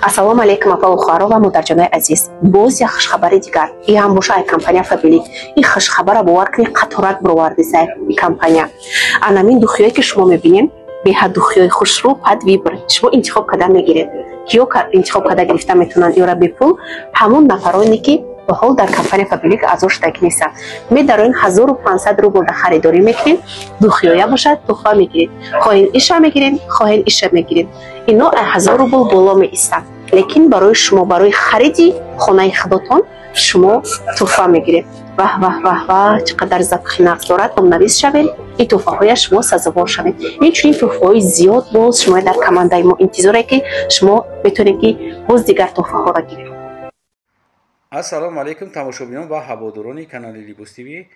Ассалому алейкум, апа Ухаро ва модарҷонои азиз. Боз як хушхабари дигар. И ҳам боша ай компания Фабилик. И хушхабара бовар кунед қаторак бироварди сай и компания. Анамин духиёе ки шумо мебинед, беҳад духиёи хушрӯ, пад вибр. Шумо интихоб карда мегиред. Киё интихоб карда гирифта метавонанд ёра бепул? Ҳамон нафароне ки ба ҳол дар компания Фабилик аъзо шудагӣ нестанд. Медароин 1500 рубл да харидорӣ мекунед, духиёя бошад, тухфа мегиред. Хоҳен иша мегиред, хоҳен иша мегиред. Ино 1000 рубл боло меистанд. Лекин барои шумо барои хариди хонаи худотон шумо тухфа мегиред. Ваҳ ваҳ ваҳ ваҳ, чӣ қадар завқи нағз дорад, номнавис шавед, ин тухфаҳоя шумо сазовор шавед. Инчунин тухфаҳои зиёд боз шумо дар командаи мо интизоре ки шумо метавонед ки боз дигар тухфаҳоро гиред. Ассалому алейкум тамошобинон ва ҳаводорони канали Libos TV.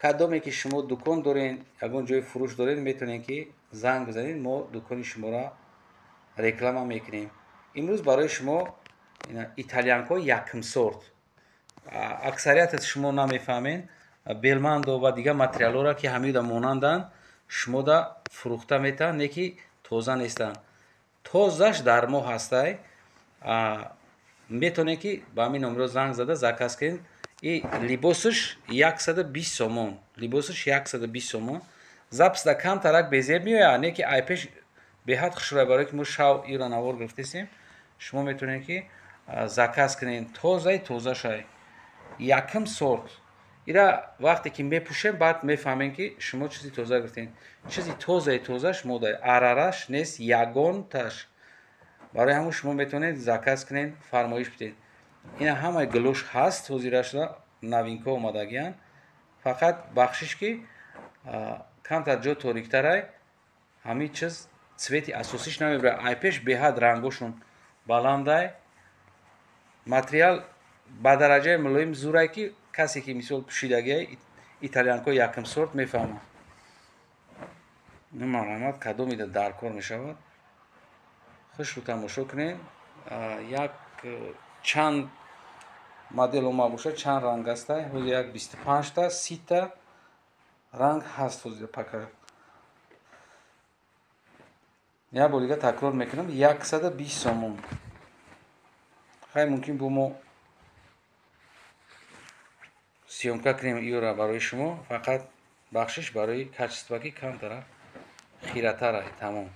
Кадоме ки шумо дукон дорен, ягон ҷои фурӯш дорен, метавонед ки занг бизанед, мо дукони шуморо реклама мекунем. имрӯз барои шумо итальянко якм сорт, аксарияти шумо намефаҳмед, белмандо ва дигар материалҳоро ки ҳамида монанданд шумо да фурӯхта метаванд, не ки тоза нестанд. Тозаш дар мо ҳастай, метавонед ки ба ҳамин номеро занг зада заказ кунед. И либосаш 120 сомон, либосаш 120 сомон. Запсда камтарак безеб меояд, не ки айпеш беҳад хушрӯя, барое ки мо шав ира навор гирифтесем. Шумо метавонед ки заказ кунед тозаи тозашай якм сорт. ира вақте ки мепӯшем, баъд мефаҳмем ки шумо чизи тоза гирифтед. Чизи тозаи тозаш модаи арараш нест, ягонташ. барои ҳамон шумо метавонед заказ кунед, фармоиш бидед. ина ҳамаи глош ҳаст, ҳозира шуда новинка омадагиянд. фақат бахшиш ки камтар ҷо ториктарай, ҳамин чиз цвети асосиш намебарад. айпеш беҳад рангошон баландай. материал ба дараҷаи мулоим зурай ки касе ки мисол пӯшидагиай итальянко якм сорт мефаҳмад. намарамад кадомида дар кор мешавад. хушрӯ тамошо кунед. як чанд модел омад бошад, чанд ранг ҳастай. ҳозир як 25та 30та ранг ҳаст. ҳозир пака як бор дига такрор мекунам, 120 сомон. хай мумкин бу мо сиёмка кунем иёра барои шумо. фақат бахшиш барои качествоки камтара хиратара. тамом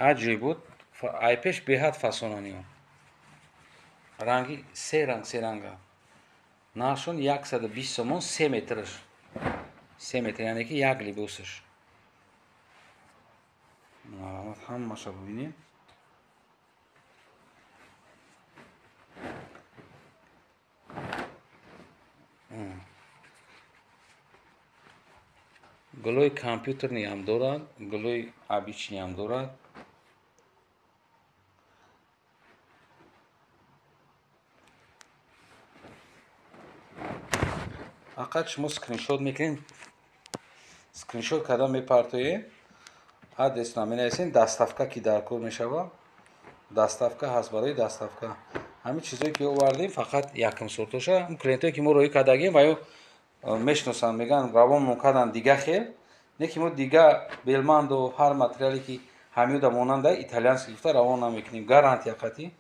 ҳар ҷой буд айпеш беҳад фасонанӣ. ранги се ранга нақшон 120 сомон, 3 метраш, 3 метр, яъне ки як либосаш. ҳамаша бибинед. глои компютерни ҳам дорад, глои обични ҳам дорад. фақат шумо скриншот мекунед, скриншот карда мепартоед, адресро менависед, доставка ки дар кор мешавад. доставка ҳаст, барои доставка ҳамин чизое ки овардем фақат якм сортоша. клиентое ки мо роӣ кардагем ва ё мешиносанд, мегӯянд равонмон карданд дига хел, не ки мо дига белманду ҳар материале ки ҳамида монанда итальянски гуфта равон намекунем. гарантия қатъӣ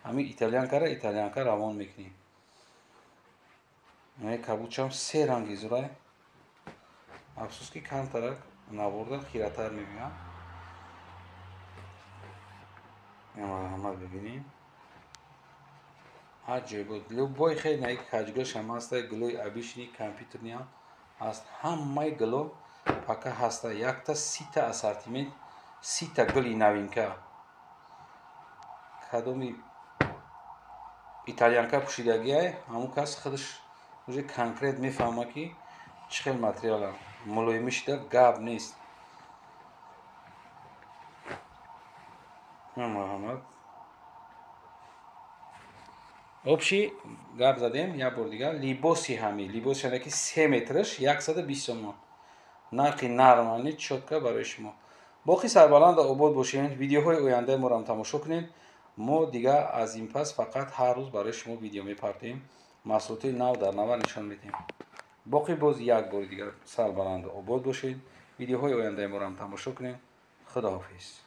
ҳамин итальянка равон мекунем. кабудчам 3 ранги зурай. афсус ки камтарак наворда хиратар мебинам. ҳамат бибинем. ҳар ҷой буд любой хел наи каҷгӯш ҳам ҳастай, глои обични компютерни ҳам ҳаст. ҳамаи гло пака ҳаста. якта 30та ассортимент, 30та гули новинка. кадоми итальянка пӯшидагиай, ҳамон кас худаш уже конкрет мефаҳмад ки чӣ хел материала. мулоимишда гап нест. ҳамат обши гап задем. як бор дигар либоси ҳамин либос яъне ки 3 метраш 120 сомон. нархи нормални чотка барои шумо. боқи сарбаланда обод бошед. видеоҳои ояндаи моро ҳам тамошо кунед. мо дигар аз ин пас фақат ҳар рӯз барои шумо видео мепартоем, маҳсулоти нав дар нава нишон медиҳем. боқи боз як бори дигар сарбаланда обод бошед. видеоҳои ояндаи моро ҳам тамошо кунед. худоҳофиз.